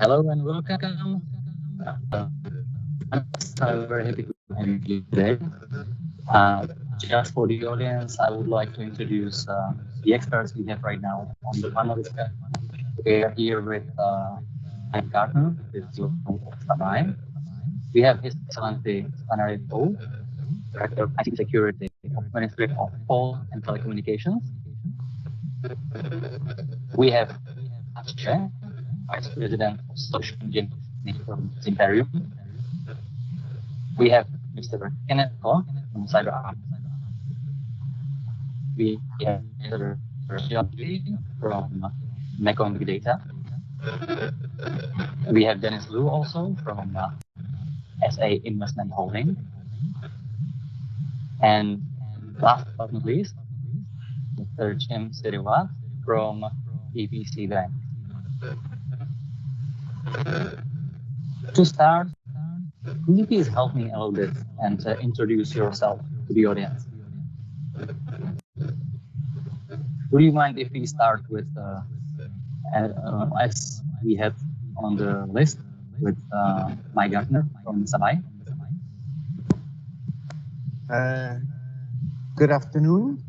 Hello and welcome. I'm very happy to have you today. Just for the audience, I would like to introduce the experts we have right now on the panel. We are here with Gaertner, with Sabay. We have His Excellency Phannarith, Director of IT Security of Ministry of Post and Telecommunications. We have Chhem, Vice President of Social Engineering from Zimperium. We have Mr. Kenneth Koh from CyberArk. We have Mr. Jhutti from Mekong Big Data. We have Dennis Liu also from SA Investment Holding. And last but not least, Mr. Chhem Siriwat from EPC Bank. To start, could you please help me a little bit and introduce yourself to the audience? Would you mind if we start with, as we had on the list, with Gaertner from Sabay? Good afternoon.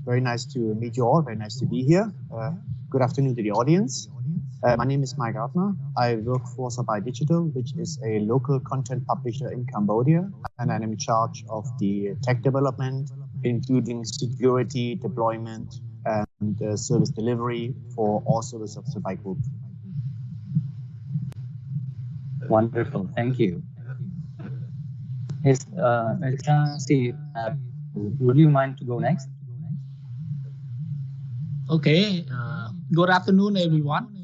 Very nice to meet you all. Very nice to be here. Good afternoon to the audience. My name is Gaertner. I work for Sabay Digital, which is a local content publisher in Cambodia, and I'm in charge of the tech development, including security, deployment, and service delivery for all services of Sabay Group. Wonderful, thank you. His Excellency, would you mind to go next? Okay. Good afternoon, everyone.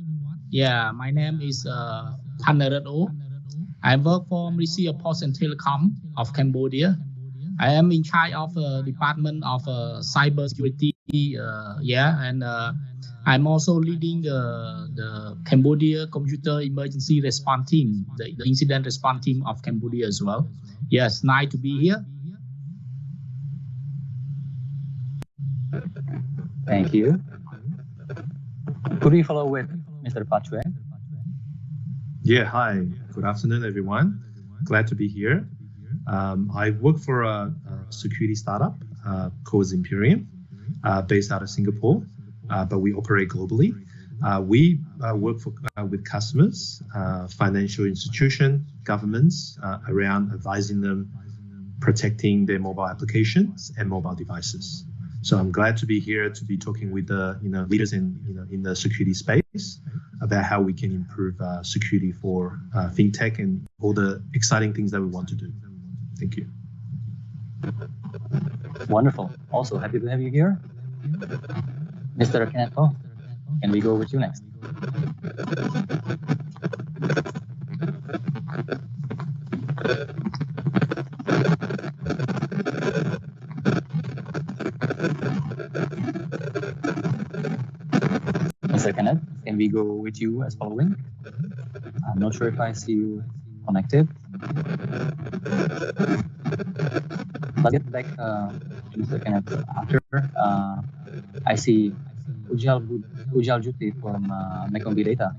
Yeah, my name is Phannarith. I work for Ministry of Post and Telecom of Cambodia. I am in charge of the Department of Cybersecurity. And I'm also leading the Cambodia Computer Emergency Response Team, the Incident Response Team of Cambodia as well. Yes, nice to be here. Thank you. Could we follow with Mr. Shueh? Yeah, hi. Good afternoon, everyone. Glad to be here. I work for a security startup called Zimperium, based out of Singapore, but we operate globally. We work with customers, financial institutions, governments, around advising them, protecting their mobile applications and mobile devices. So I'm glad to be here to be talking with the leaders in the security space about how we can improve security for FinTech and all the exciting things that we want to do. Thank you. Wonderful. Also happy to have you here. Mr. Kenneth Koh, can we go with you next? Mr. Kenneth, can we go with you as following? I'm not sure if I see you connected. Let's get back to Mr. Kenneth after. I see Oojal Jhutti from Mekong Big Data.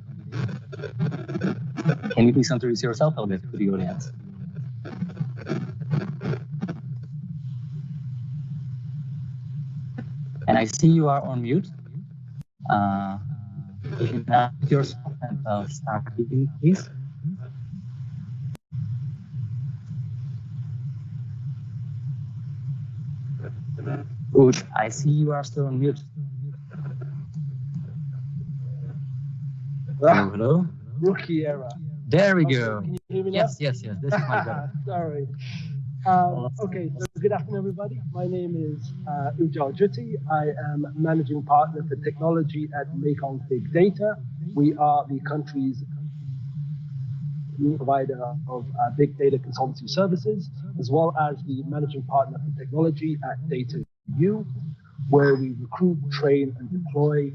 Can you please introduce yourself a little bit to the audience? And I see you are on mute. If you can mute yourself and start speaking, please. Good. I see you are still on mute. Hello, hello. Rookie error. There we go. Can you hear me now? Yes. This is my better. Sorry. Okay, so good afternoon, everybody. My name is Oojal Jhutti. I am managing partner for technology at Mekong Big Data. We are the country's provider of big data consultancy services, as well as the managing partner for technology at DataU, where we recruit, train, and deploy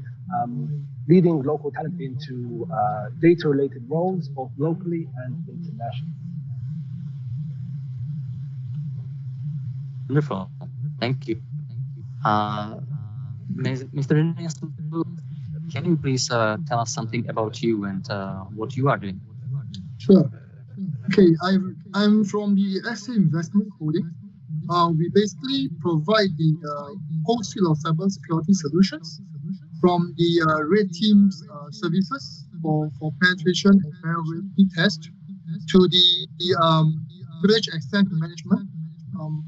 leading local talent into data-related roles, both locally and internationally. Wonderful. Thank you. Mr. Dennis, can you please tell us something about you and what you are doing? Sure. Okay, I'm from the SA Investment Holding. We basically provide the whole suite of cybersecurity solutions, from the red team's services for penetration and vulnerability test to the privilege access management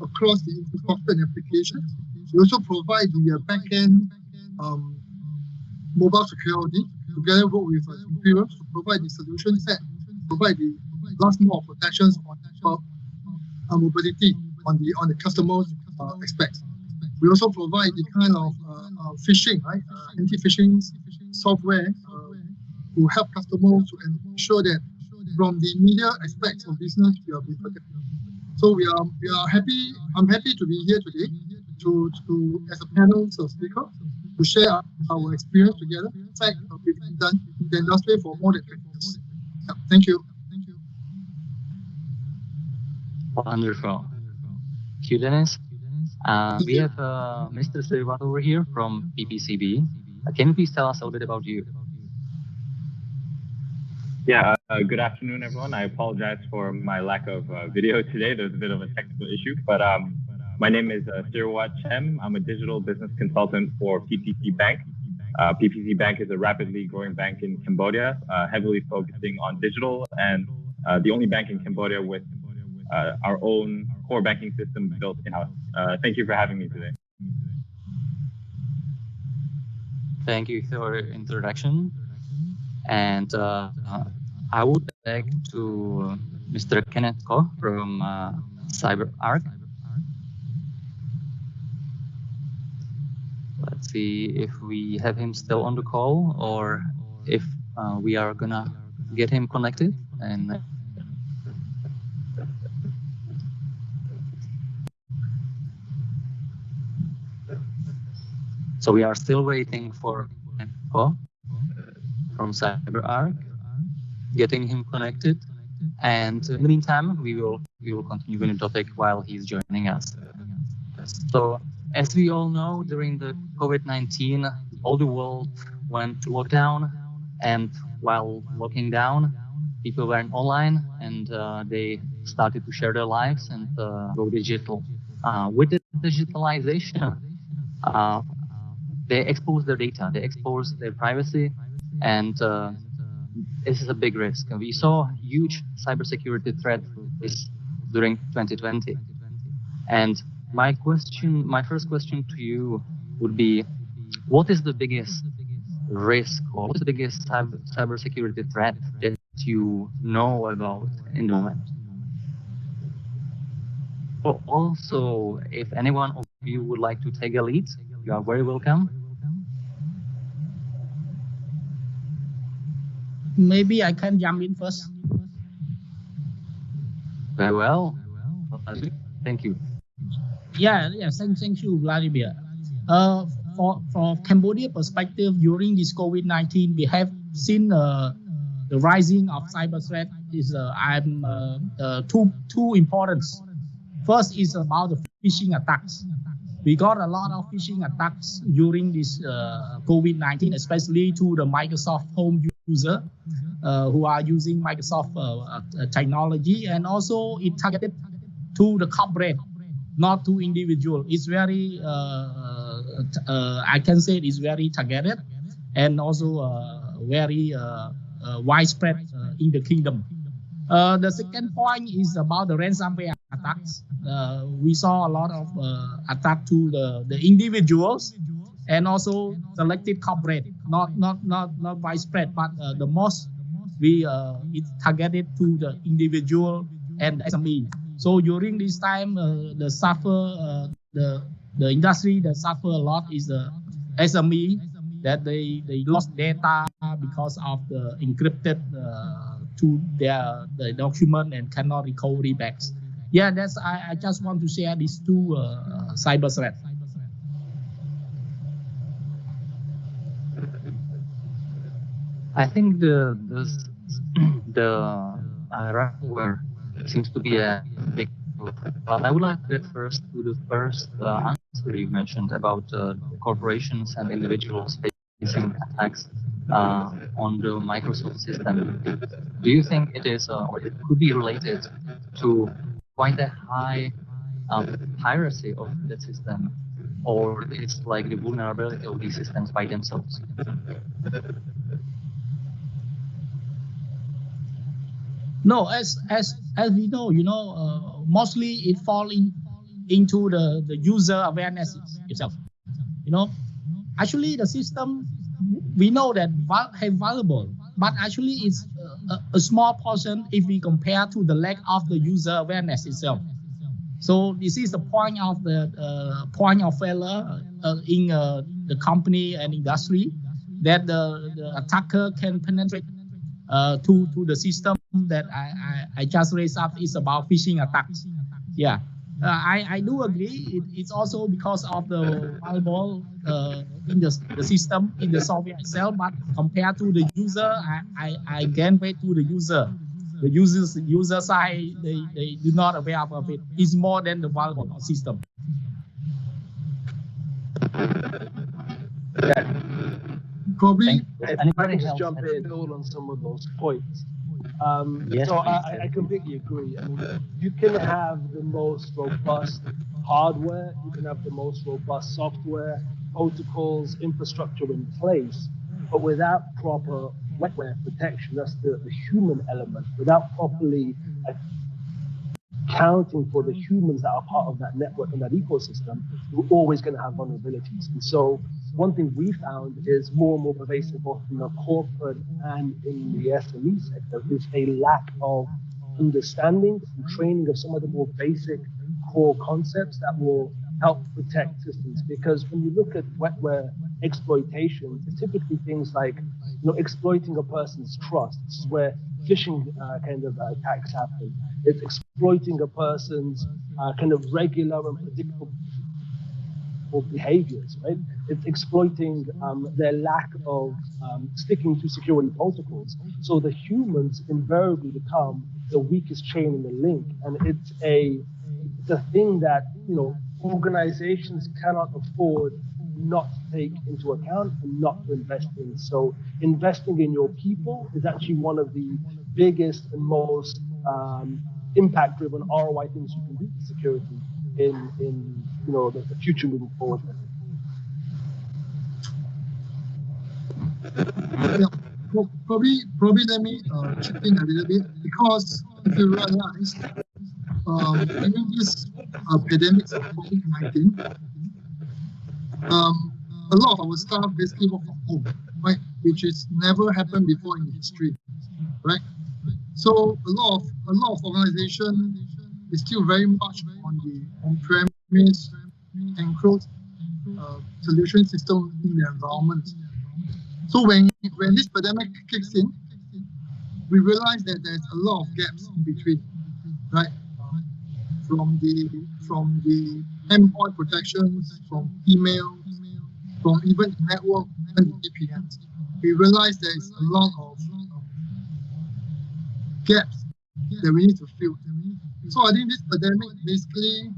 across the infrastructure and applications. We also provide the backend mobile security, together work with Zimperium to provide the solution set, provide the last mile of protections for mobility on the customer's aspects. We also provide the kind of phishing, right, anti-phishing software to help customers to ensure that from the media aspects of business we are being protected. So we are happy. I'm happy to be here today to as a panel of speakers to share our experience together. In fact, we've done in the industry for more than 20 years. Yeah, thank you. Wonderful. Thank you, Dennis. We have Mr. Siriwat over here from PPCB. Can you please tell us a little bit about you? Yeah, good afternoon, everyone. I apologize for my lack of video today. There's a bit of a technical issue, but my name is Siriwat Chhem. I'm a digital business consultant for PPC Bank. PPC Bank is a rapidly growing bank in Cambodia, heavily focusing on digital, and the only bank in Cambodia with our own core banking system built in-house. Thank you for having me today. Thank you for your introduction. And I would like to Mr. Kenneth Koh from CyberArk. Let's see if we have him still on the call or if we are gonna get him connected. And so we are still waiting for Kenneth Koh from CyberArk, getting him connected, and in the meantime, we will continue with the topic while he's joining us. So, as we all know, during the COVID-19, all the world went to lockdown, and while locking down, people went online and they started to share their lives and go digital. With the digitalization, they expose their data, they expose their privacy, and this is a big risk. We saw huge cybersecurity threat during 2020. And my first question to you would be, what is the biggest risk or what is the biggest cybersecurity threat that you know about in the moment? Well, also, if anyone of you would like to take a lead, you are very welcome. Maybe I can jump in first. Very well. Thank you. Yeah, thank you, Vladimir. For Cambodia perspective, during this COVID-19, we have seen the rising of cyber threat is two importance. First is about the phishing attacks. We got a lot of phishing attacks during this COVID-19, especially to the Microsoft home user who are using Microsoft technology, and also it targeted to the corporate, not to individual. It's very, I can say it's very targeted and also very widespread in the kingdom. The second point is about the ransomware attacks. We saw a lot of attack to the individuals and also selected corporate, not widespread, but the most it's targeted to the individual and SME. So during this time, the industry that suffer a lot is the SME, that they lost data because of the encrypted to the document and cannot recover back. Yeah, that's I just want to share these two cyber threats. I think the ransomware seems to be a big. But I would like to get first to the first answer you mentioned about corporations and individuals facing attacks on the Microsoft system. Do you think it is, or it could be related to quite a high piracy of the system, or it's like the vulnerability of these systems by themselves? No, as we know, mostly it falls into the user awareness itself. Actually the system, we know that have vulnerable, but actually it's a small portion if we compare to the lack of the user awareness itself. So this is the point of the point of failure in the company and industry, that the attacker can penetrate to the system that I just raised up is about phishing attacks. Yeah, I do agree. It's also because of the vulnerable in the system, in the software itself. But compared to the user, I gain weight to the user. The user side, they do not aware of it. It's more than the vulnerable system. Probably. If I can just jump in and build on some of those points. Yes, so I completely agree. I mean, you can have the most robust hardware, you can have the most robust software, protocols, infrastructure in place, but without proper wetware protection, that's the human element, without properly accounting for the humans that are part of that network and that ecosystem, you're always going to have vulnerabilities. And so one thing we found is more and more pervasive both in the corporate and in the SME sector is a lack of understanding and training of some of the more basic core concepts that will help protect systems. Because when you look at wetware exploitation, it's typically things like exploiting a person's trust. This is where phishing kind of attacks happen. It's exploiting a person's kind of regular and predictable behaviors, right? It's exploiting their lack of sticking to security protocols. So the humans invariably become the weakest chain in the link, and it's a thing that organizations cannot afford not to take into account and not to invest in. So investing in your people is actually one of the biggest and most impact-driven ROI things you can do for security in the future moving forward. Yeah, probably let me chip in a little bit, because if you realize during this pandemic of COVID-19, a lot of our staff basically work from home, right? Which is never happened before in history, right? So a lot of organization is still very much on the on-premise enclosed solution system in the environment. So when this pandemic kicks in, we realize that there's a lot of gaps in between, right? From the endpoint protections, from email, from even network and VPNs. We realize there's a lot of gaps that we need to fill. So I think this pandemic basically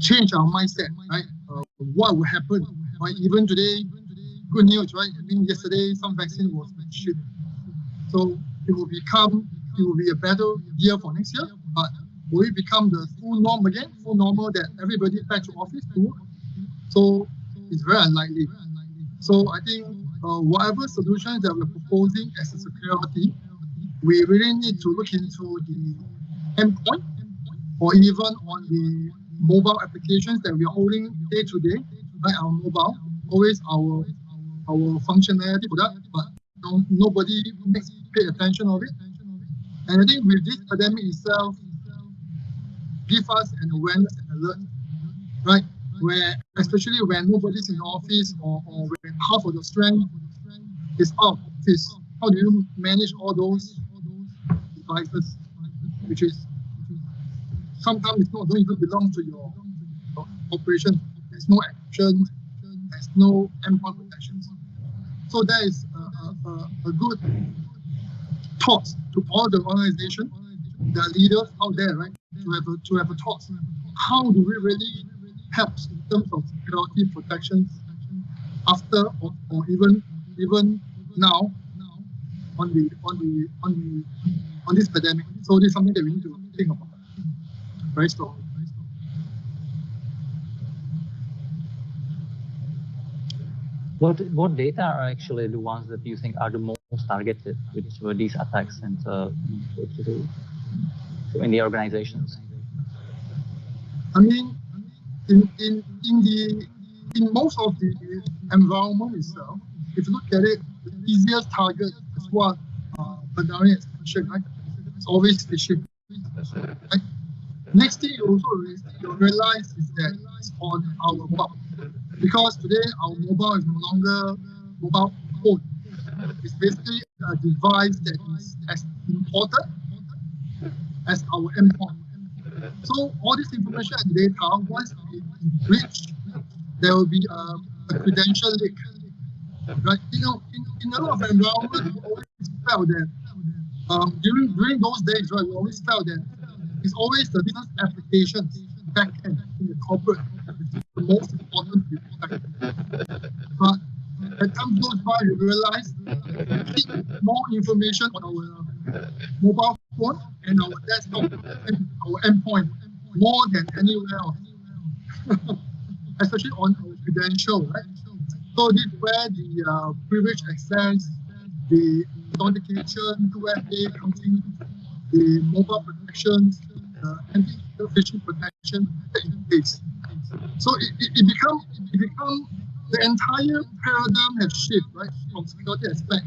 changed our mindset, right? What will happen, right? Even today, good news, right? I mean, yesterday some vaccine was shipped. So it will be a better year for next year, but will it become the full norm again? Full normal that everybody back to office to work? So it's very unlikely. So I think whatever solutions that we're proposing as a security, we really need to look into the endpoint or even on the mobile applications that we are holding day to day, like our mobile, always our functionality for that, but nobody pay attention of it. And I think with this pandemic itself, give us an awareness and alert, right? Where especially when nobody's in the office or when half of the strength is out of office, how do you manage all those devices, which is sometimes don't even belong to your operation. There's no action, there's no endpoint protections. So there is a good thought to all the organization, the leaders out there, right? To have a thought. How do we really help in terms of security protections after or even now on this pandemic. So this is something that we need to think about very strongly. What data are actually the ones that you think are the most targeted with these attacks and in the organizations? I mean, in most of the environment itself, if you look at it, the easiest target is what Phannarith mentioned, right? It's always phishing. Right? Next thing you realize is that it's on our mobile. Because today our mobile is no longer mobile phone. It's basically a device that is as important as our endpoint. So all this information and data, once it breached, there will be a credential leak. Right? You know, in a lot of environments, we always felt that during those days, right, we always felt that it's always the business applications back end in the corporate the most important to protect. But as time goes by, we realize we keep more information on our mobile phone and our desktop and our endpoint more than anywhere else, especially on our credential, right? So this is where the privilege access, the authentication, 2FA comes in, the mobile protections, the anti-phishing protection in place. So it become the entire paradigm has shifted, right, from security aspect.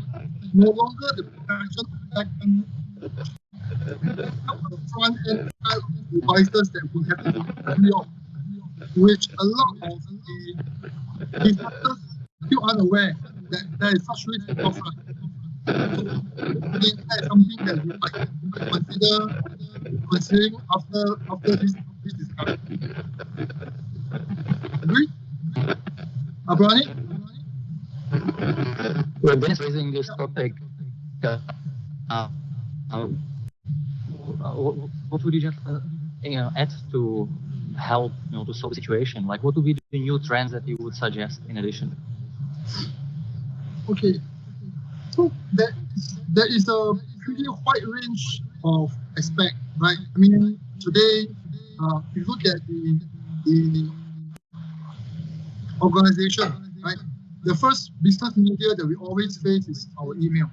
No longer the protection of back end, the front end devices that we have to be on, which a lot of the disruptors still unaware that there is such risk in offline. That is something that we might considering after this discussion. Agree? Abrani? We're raising this topic. What would you just add to help to solve the situation? Like, what would be the new trends that you would suggest in addition? Okay, so there is a pretty wide range of aspects, right? I mean, today, if you look at the organization, right? The first business media that we always face is our email.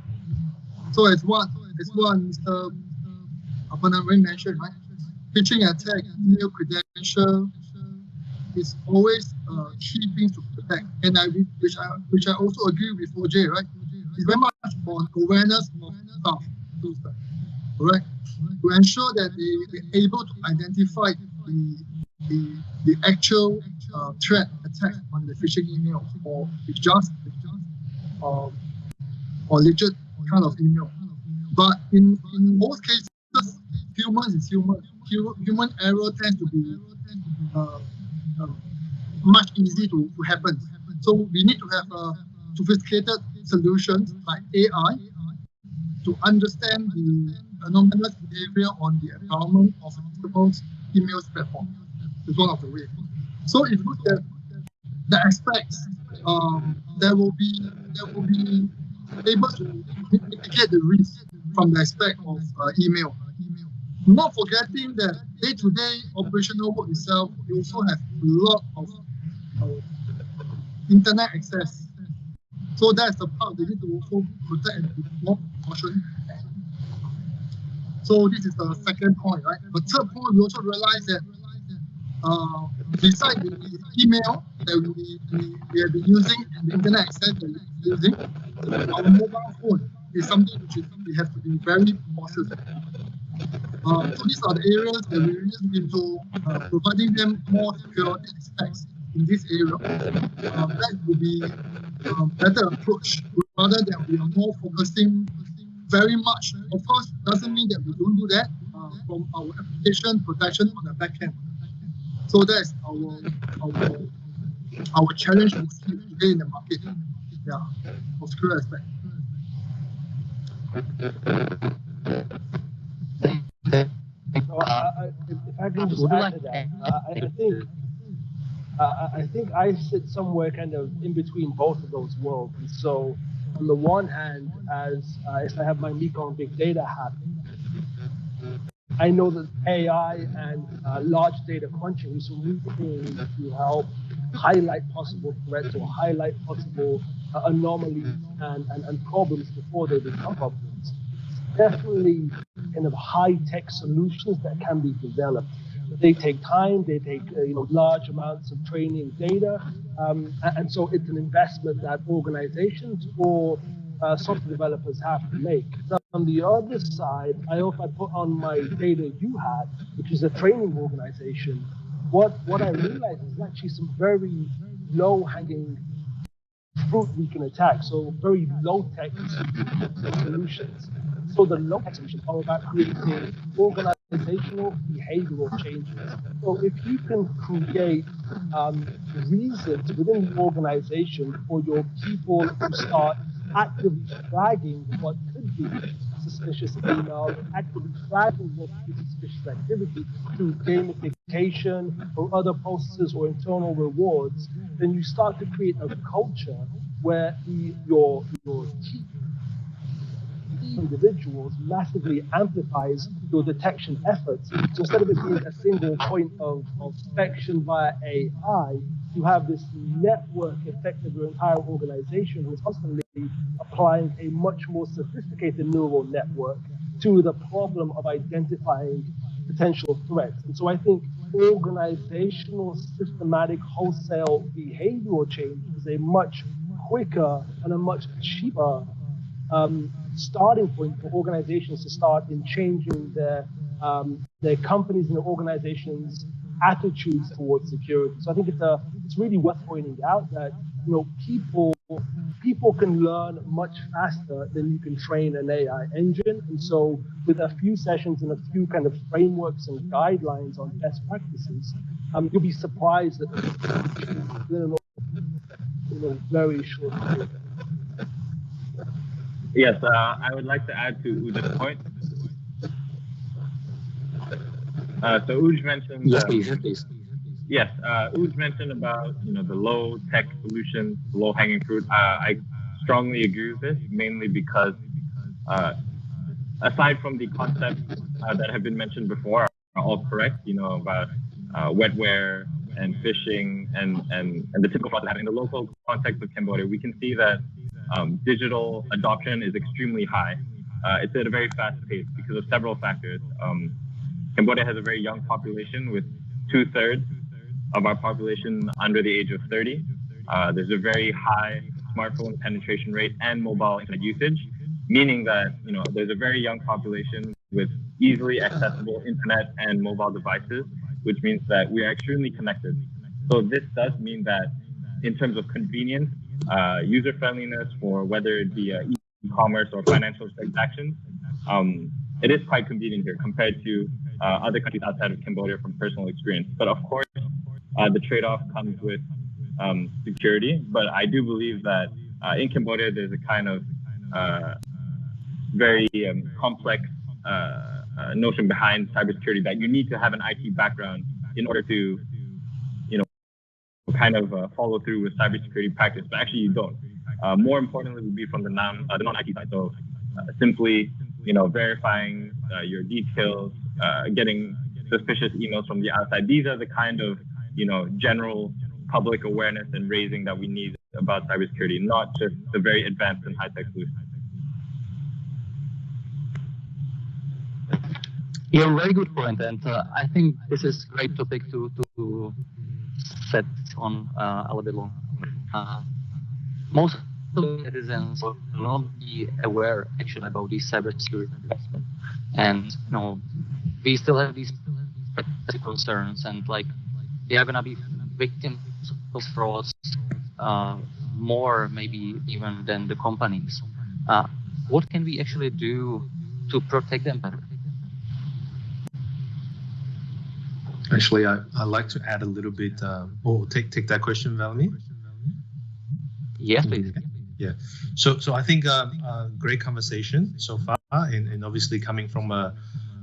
So as what Mr. Phannarith mentioned, right? Phishing attack, email credential is always key things to protect. And which I also agree with OJ, right? It's very much on awareness of staff, correct? To ensure that they're able to identify the actual threat attack on the phishing email or just or legit kind of email. But in most cases, humans is human. Human error tends to be much easy to happen. So we need to have sophisticated solutions like AI to understand the anomalous behavior on the environment of a customer's email platform. It's one of the ways. So if you look at the aspects, there will be able to mitigate the risk from the aspect of email. Not forgetting that day-to-day operational work itself, we also have a lot of internet access. So that's the part they need to also protect and be more caution. So this is the second point, right? The third point, we also realize that besides the email that we have been using and the internet access that we're using, our mobile phone is something which we have to be very cautious. So these are the areas that we really look into providing them more security aspects in this area. That would be a better approach rather than we are more focusing very much. Of course, doesn't mean that we don't do that from our application protection on the back end. So that's our challenge we see today in the market. Yeah, for security aspect. So if I can just add to that, I think I think I sit somewhere kind of in between both of those worlds. And so, on the one hand, as if I have my Mekong big data hat, I know that AI and large data crunching is really to help highlight possible threats or highlight possible anomalies and problems before they become problems. Definitely kind of high-tech solutions that can be developed. They take time, they take large amounts of training data, and so it's an investment that organizations or software developers have to make. Now, on the other side, I put on my data you had, which is a training organization. What I realized is actually some very low-hanging fruit we can attack, so very low-tech solutions. So the low-tech solutions are about creating organizational behavioral changes. So if you can create reasons within the organization for your people to start actively flagging what could be suspicious email, actively flagging what could be suspicious activity through gamification or other processes or internal rewards, then you start to create a culture where your key individuals massively amplifies your detection efforts. So instead of it being a single point of inspection via AI, you have this network effect of your entire organization who's constantly applying a much more sophisticated neural network to the problem of identifying potential threats. And so I think organizational, systematic, wholesale behavioral change is a much quicker and a much cheaper starting point for organizations to start in changing their companies and their organizations' attitudes towards security. So I think it's really worth pointing out that people can learn much faster than you can train an AI engine. And so with a few sessions and a few kind of frameworks and guidelines on best practices, you'll be surprised that in a very short period. Yes, I would like to add to Ooj's point. So Ooj mentioned. Yes, please. Yes, Ooj mentioned about the low tech solutions, low hanging fruit. I strongly agree with this, mainly because aside from the concepts that have been mentioned before are all correct. About wetware and phishing and the typical fraud that happen in the local context of Cambodia, we can see that digital adoption is extremely high. It's at a very fast pace because of several factors. Cambodia has a very young population with 2/3 of our population under the age of 30. There's a very high smartphone penetration rate and mobile internet usage, meaning that there's a very young population with easily accessible internet and mobile devices, which means that we are extremely connected. So this does mean that in terms of convenience, user friendliness for whether it be e-commerce or financial transactions, it is quite convenient here compared to other countries outside of Cambodia from personal experience. But of course, the trade-off comes with security. But I do believe that in Cambodia, there's a kind of very complex notion behind cybersecurity that you need to have an IT background in order to kind of follow through with cybersecurity practice, but actually you don't. More importantly would be from the non-IT side. So simply, verifying your details, getting suspicious emails from the outside. These are the kind of, general public awareness and raising that we need about cybersecurity, not just the very advanced and high-tech solutions. Yeah, very good point, and I think this is a great topic to set on a little bit longer. Most of the citizens will not be aware actually about these cybersecurity investment, and we still have these concerns, and like they are gonna be victims of frauds more maybe even than the companies. What can we actually do to protect them better? Actually, I'd like to add a little bit. Take that question, Vladimir. Yes, please. Yeah. So I think great conversation so far, and obviously coming from a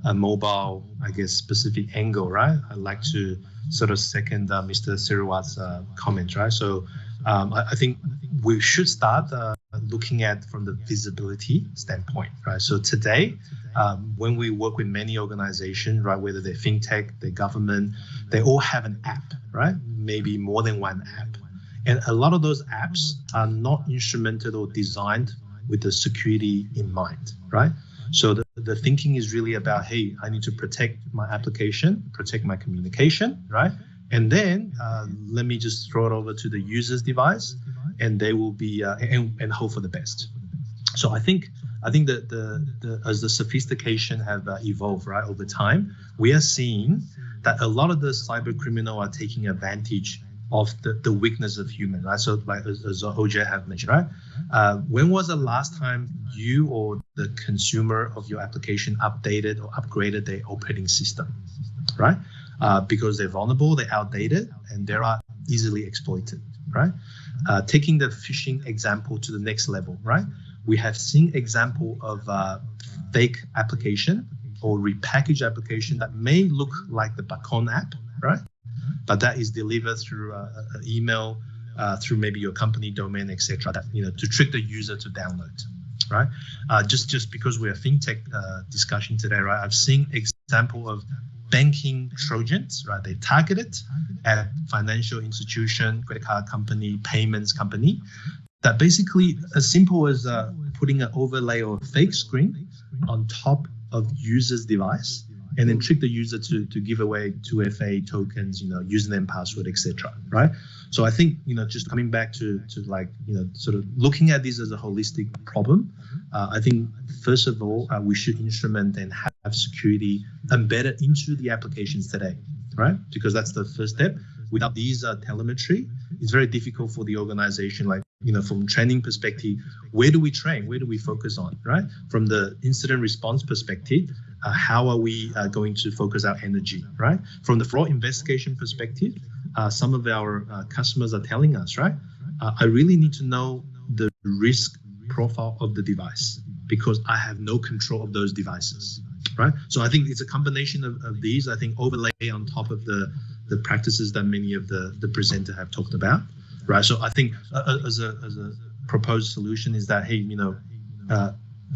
a mobile, I guess, specific angle, right? I'd like to sort of second Mr. Siriwat's comment, right? So I think we should start looking at from the visibility standpoint, right? So today, when we work with many organizations, right, whether they're FinTech, they're government, they all have an app, right? Maybe more than one app. And a lot of those apps are not instrumented or designed with the security in mind, right? So the thinking is really about, hey, I need to protect my application, protect my communication, right? And then let me just throw it over to the user's device, and they will be and hope for the best. So I think that as the sophistication have evolved, right, over time, we are seeing that a lot of the cyber criminal are taking advantage of the weakness of human, right? So like as Oojal have mentioned, right? When was the last time you or the consumer of your application updated or upgraded their operating system, right? Because they're vulnerable, they're outdated, and they are easily exploited, right? Taking the phishing example to the next level, right? We have seen example of fake application or repackaged application that may look like the Mekong app, right? But that is delivered through an email, through maybe your company domain, etc. That, you know, to trick the user to download, right? Just because we're a FinTech discussion today, right? I've seen example of banking Trojans, right? They targeted at financial institution, credit card company, payments company, that basically as simple as putting an overlay or a fake screen on top of user's device, and then trick the user to give away 2FA tokens, you know, username, password, etc. Right? So I think, you know, just coming back to like, you know, sort of looking at this as a holistic problem. I think first of all, we should instrument and have security embedded into the applications today, right? Because that's the first step. Without these telemetry, it's very difficult for the organization, like, you know, from training perspective, where do we train? Where do we focus on, right? From the incident response perspective, how are we going to focus our energy, right? From the fraud investigation perspective, some of our customers are telling us, right? I really need to know the risk profile of the device because I have no control of those devices, right? So I think it's a combination of these, I think, overlay on top of the practices that many of the presenter have talked about, right? So I think as a proposed solution is that, hey, you know,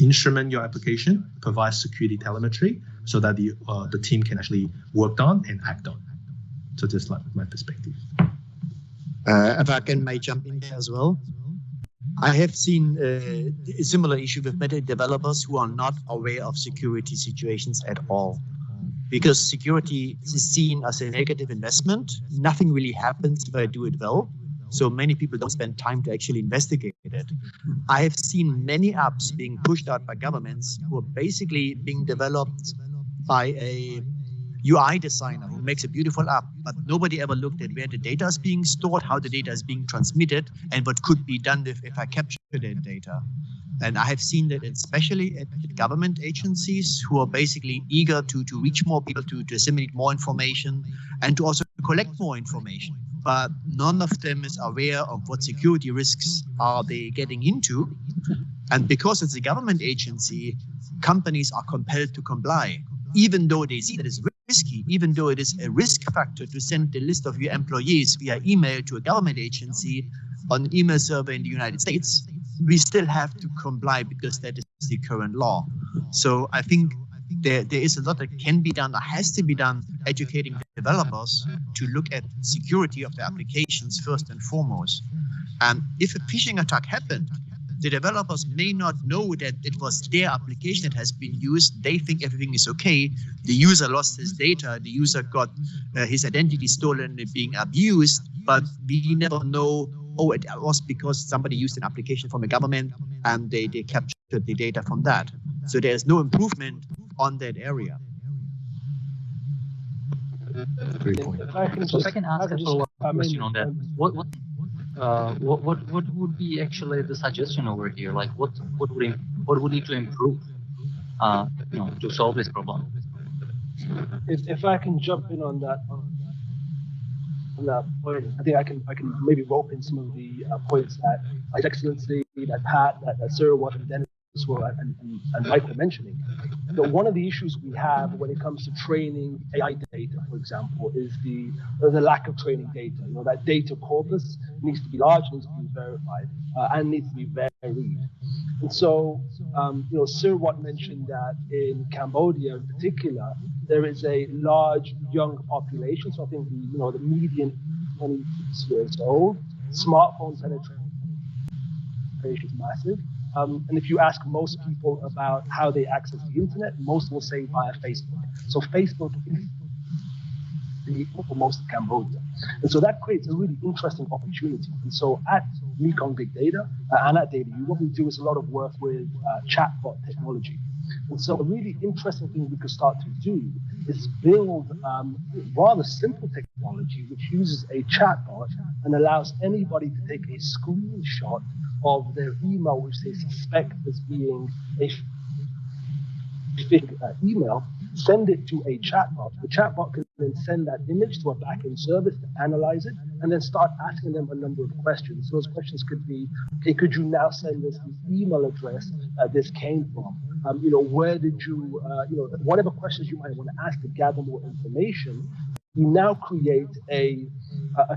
instrument your application, provide security telemetry so that the team can actually work on and act on. So just like my perspective. If I can may jump in there as well. I have seen a similar issue with many developers who are not aware of security situations at all. Because security is seen as a negative investment. Nothing really happens if I do it well. So many people don't spend time to actually investigate it. I have seen many apps being pushed out by governments who are basically being developed by a UI designer who makes a beautiful app, but nobody ever looked at where the data is being stored, how the data is being transmitted, and what could be done if I capture that data. And I have seen that especially at government agencies who are basically eager to reach more people, to assimilate more information, and to also collect more information. But none of them is aware of what security risks are they getting into. And because it's a government agency, companies are compelled to comply, even though they see that it's risky, even though it is a risk factor to send the list of your employees via email to a government agency on an email server in the United States, we still have to comply because that is the current law. So I think there is a lot that can be done, or has to be done, educating developers to look at security of the applications first and foremost. And if a phishing attack happened, the developers may not know that it was their application that has been used. They think everything is okay. The user lost his data. The user got his identity stolen and being abused. But we never know, oh, it was because somebody used an application from a government and they captured the data from that. So there's no improvement on that area. Great point. If I can ask a follow-up question on that, what would be actually the suggestion over here? Like, what would need to improve, you know, to solve this problem? If I can jump in on that point, I think I can maybe rope in some of the points that His Excellency, that Pat, that Siriwat and Dennis were and Michael mentioning, one of the issues we have when it comes to training AI data, for example, is the lack of training data. That data corpus needs to be large, needs to be verified, and needs to be varied. And so, Siriwat mentioned that in Cambodia in particular, there is a large young population. So I think the median 26 years old. Smartphone penetration is massive. And if you ask most people about how they access the internet, most will say via Facebook. So Facebook is for most of Cambodia. And so that creates a really interesting opportunity. And so at Mekong Big Data and at DataU, what we do is a lot of work with chatbot technology. And so a really interesting thing we could start to do is build rather simple technology which uses a chatbot and allows anybody to take a screenshot of their email which they suspect as being a fake email, send it to a chatbot. The chatbot can then send that image to a backend service to analyze it and then start asking them a number of questions. Those questions could be, okay, could you now send us the email address this came from? Where did you, whatever questions you might want to ask to gather more information, you now create a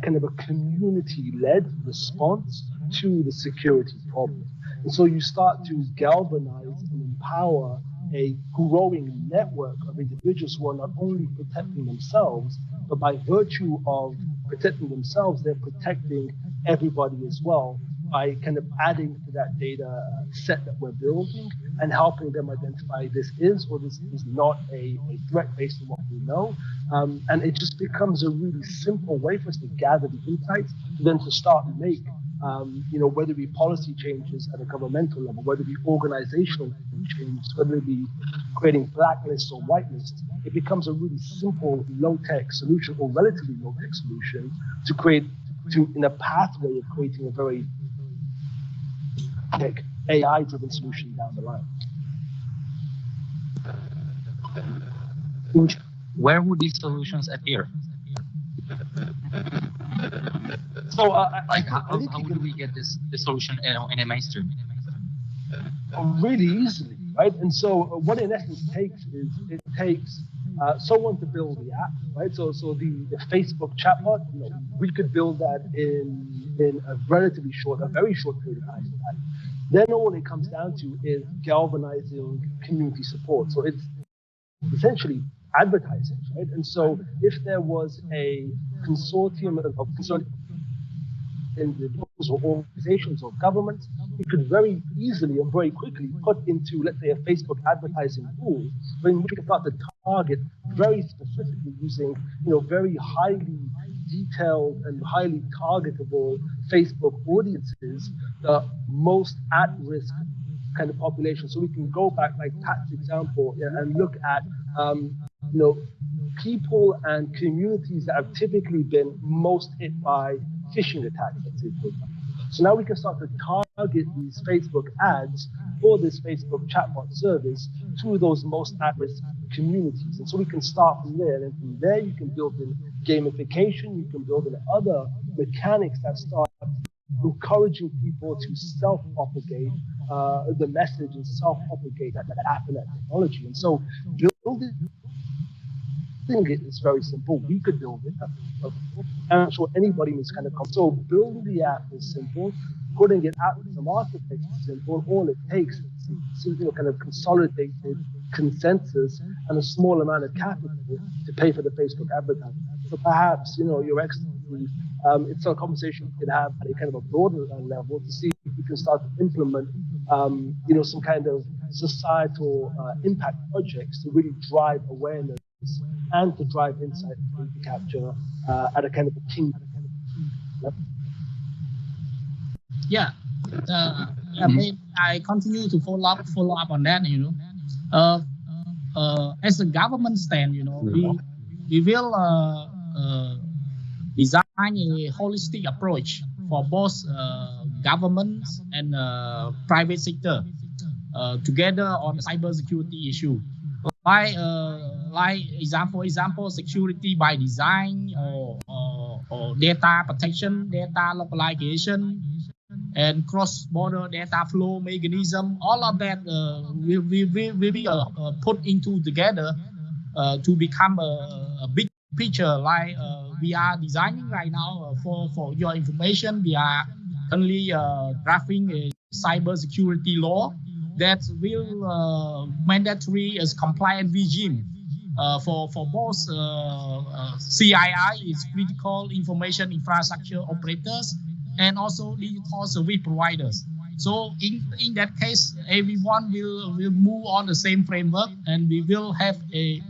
kind of a community-led response to the security problem. And so you start to galvanize and empower a growing network of individuals who are not only protecting themselves, but by virtue of protecting themselves, they're protecting everybody as well by kind of adding to that data set that we're building and helping them identify this is or this is not a threat based on what we know. And it just becomes a really simple way for us to gather the insights, then to start make whether it be policy changes at a governmental level, whether it be organizational changes, whether it be creating blacklists or whitelists, it becomes a really simple low-tech solution or relatively low-tech solution to create, in a pathway of creating a very tech AI-driven solution down the line. Where would these solutions appear? So, how do we get this solution in a mainstream? Really easily, right? And so, what in essence takes is it takes someone to build the app, right? So the Facebook chatbot, we could build that in a relatively short, a very short period of time. Then all it comes down to is galvanizing community support. So it's essentially advertising, right? And so if there was a consortium of individuals or organizations or governments, we could very easily and very quickly put into, let's say, a Facebook advertising pool, in which we can start to target very specifically using, very highly detailed and highly targetable Facebook audiences, the most at-risk kind of population. So we can go back, like Pat's example, and look at, people and communities that have typically been most hit by phishing attacks, let's say, for example. So now we can start to target these Facebook ads for this Facebook chatbot service to those most at-risk communities. And so we can start from there. And from there, you can build in gamification, you can build in other mechanics that start encouraging people to self-propagate the message and self-propagate that app and that technology. And so building it is very simple. We could build it. I'm sure anybody is kind of come. So building the app is simple. Putting it out to the marketplace is simple. All it takes is kind of consolidated consensus and a small amount of capital to pay for the Facebook advertising. So perhaps, Your Excellency, it's a conversation we can have at a kind of a broader level to see if we can start to implement, some kind of societal impact projects to really drive awareness and to drive insight and to capture at a kind of a team level. Yeah, I continue to follow up on that. As a government stand, we will design a holistic approach for both governments and private sector together on the cybersecurity issue. Like example, security by design or data protection, data localization, and cross-border data flow mechanism. All of that will be put into together to become a big picture like we are designing right now. For your information, we are currently drafting a cybersecurity law that will mandatory as compliant regime for both CII, is critical information infrastructure operators, and also digital service providers. So in that case, everyone will move on the same framework, and we will have a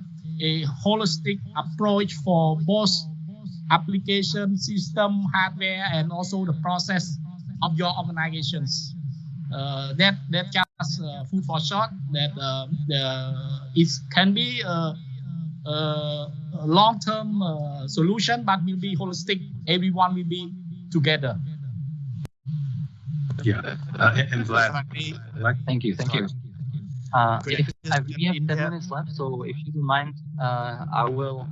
holistic approach for both application, system, hardware, and also the process of your organizations. That just food for thought. That it can be a long-term solution, but will be holistic. Everyone will be together. Yeah, and Vlad. Thank you. We have 10 minutes left, so if you don't mind, I will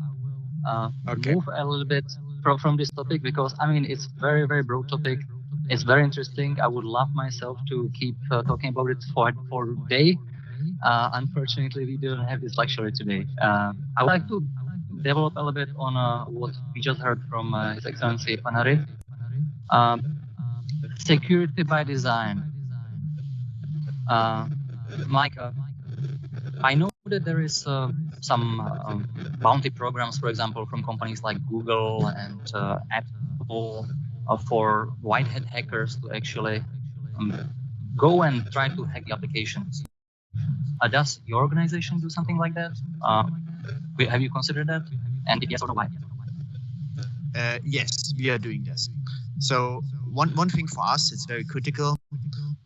move a little bit from this topic, because I mean it's very broad topic. It's very interesting. I would love myself to keep talking about it for a day. Unfortunately, we don't have this luxury today. I would like to develop a little bit on what we just heard from His Excellency Phannarith. Security by design. Mike, I know that there is some bounty programs, for example, from companies like Google and Apple for white hat hackers to actually go and try to hack the applications. Does your organization do something like that? Have you considered that? And if yes or no, why? Yes, we are doing this. So one thing for us, it's very critical.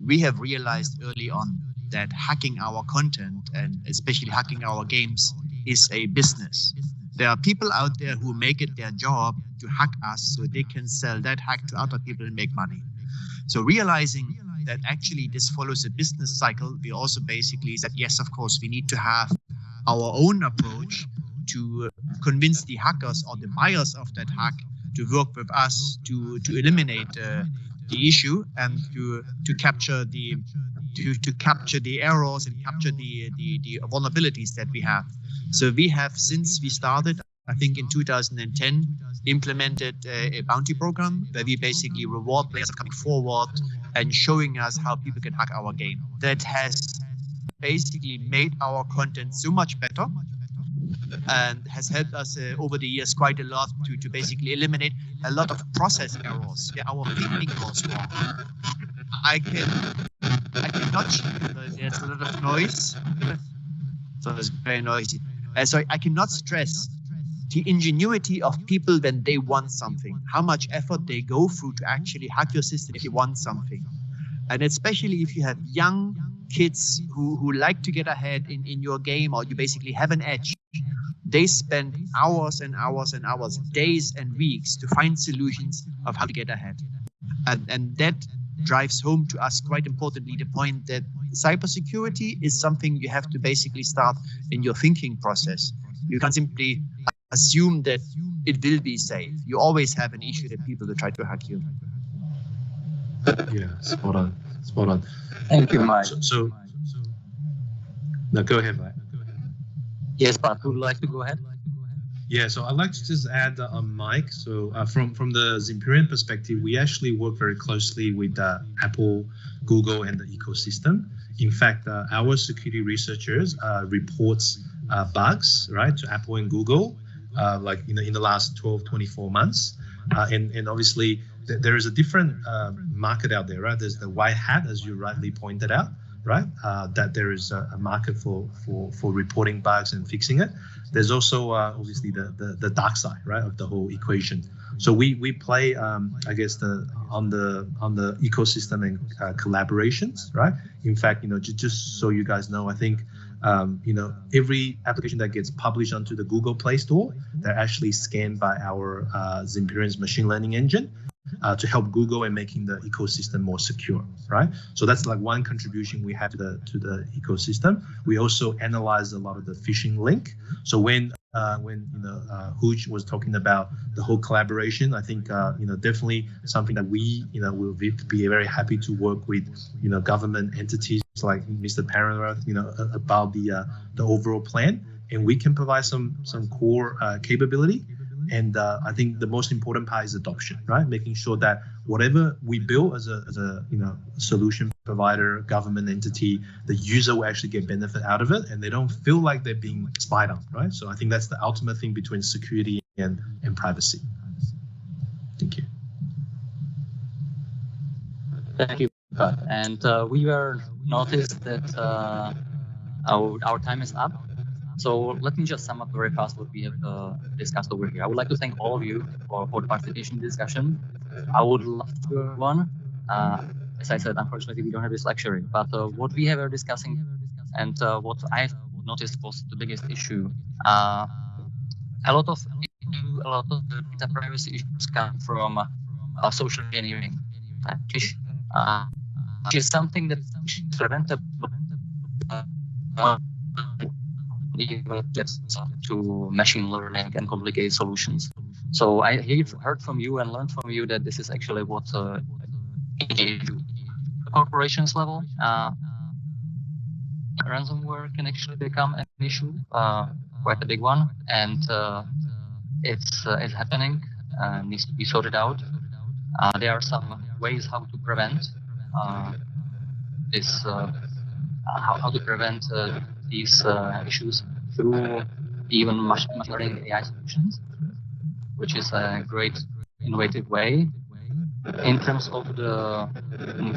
We have realized early on that hacking our content, and especially hacking our games, is a business. There are people out there who make it their job to hack us so they can sell that hack to other people and make money. So realizing that actually this follows a business cycle, we also basically said, yes, of course, we need to have our own approach to convince the hackers or the buyers of that hack to work with us to eliminate the issue and to capture the errors and capture the vulnerabilities that we have. So we have, since we started, I think in 2010, implemented a bounty program where we basically reward players for coming forward and showing us how people can hack our game. That has basically made our content so much better and has helped us over the years quite a lot to basically eliminate a lot of process errors. Yeah, our thinking goes wrong. I cannot. There's a lot of noise, so it's very noisy. So I cannot stress the ingenuity of people when they want something, how much effort they go through to actually hack your system if you want something. And especially if you have young kids who like to get ahead in your game, or you basically have an edge, they spend hours and hours and hours, days and weeks to find solutions of how to get ahead. And that drives home to us quite importantly the point that cybersecurity is something you have to basically start in your thinking process. You can't simply assume that it will be safe. You always have an issue that people will try to hack you. Yeah, spot on. Thank you, Mike. So no, go ahead, Mike. Yes, but would you like to go ahead? Yeah, so I'd like to just add on Mike. So from the Zimperium perspective, we actually work very closely with Apple, Google, and the ecosystem. In fact, our security researchers reports bugs, right, to Apple and Google, like in the last 12, 24 months. And obviously, there is a different market out there, right? There's the white hat, as you rightly pointed out, right? That there is a market for reporting bugs and fixing it. There's also obviously the dark side, right, of the whole equation. So we play, I guess, on the ecosystem and collaborations, right? In fact, just so you guys know, I think every application that gets published onto the Google Play Store, they're actually scanned by our Zimperium's machine learning engine to help Google in making the ecosystem more secure, right? So that's like one contribution we have to the ecosystem. We also analyze a lot of the phishing link. So when when Ooj was talking about the whole collaboration. I think definitely something that we will be very happy to work with government entities like Mr. Phannarith about the overall plan, and we can provide some core capability. And I think the most important part is adoption, right? Making sure that whatever we build as a solution provider, government entity, the user will actually get benefit out of it, and they don't feel like they're being spied on, right? So I think that's the ultimate thing between security and privacy. Thank you. Thank you, Scott. And we were noticed that our time is up. So let me just sum up very fast what we have discussed over here. I would like to thank all of you for the participation in the discussion. I would love to go on. As I said, unfortunately, we don't have this lecture, but what we have discussing and what I've noticed was the biggest issue. A lot of the data privacy issues come from social engineering, which is something that is preventable. To machine learning and complicated solutions. So I heard from you and learned from you that this is actually what the corporations level ransomware can actually become an issue, quite a big one, and it's happening, needs to be sorted out. There are some ways how to prevent this, how to prevent these issues through even machine learning AI solutions, which is a great innovative way. In terms of the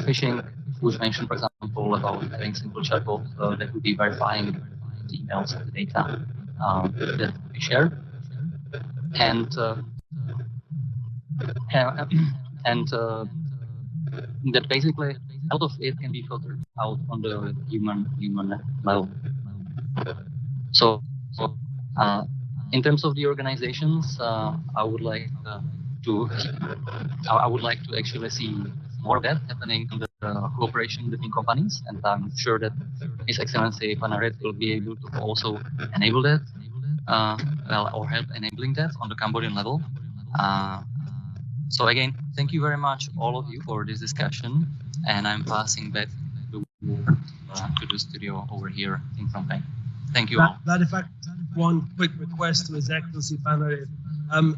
phishing, which mentioned, for example, about having simple chatbot that would be verifying the emails and the data that we share, and that basically a lot of it can be filtered out on the human level. So in terms of the organizations, I would like to actually see more of that happening in the cooperation between companies, and I'm sure that His Excellency Phannarith will be able to also enable that, or help enabling that on the Cambodian level. So again, thank you very much, all of you, for this discussion, and I'm passing back to the studio over here in Phnom Penh. Thank you all. That, in fact, one quick request to His Excellency Phannarith.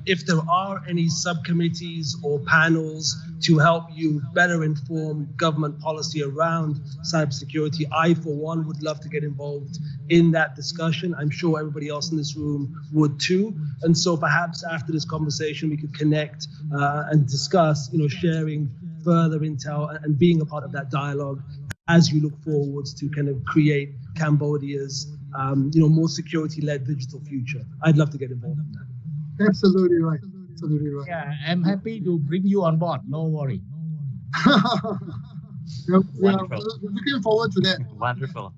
If there are any subcommittees or panels to help you better inform government policy around cybersecurity, I, for one, would love to get involved in that discussion. I'm sure everybody else in this room would too. And so perhaps after this conversation, we could connect and discuss, sharing further intel and being a part of that dialogue as you look forwards to kind of create Cambodia's, more security-led digital future. I'd love to get involved in that. Absolutely right. Absolutely right. Yeah, I'm happy to bring you on board. No worry. We're looking forward to that. Wonderful.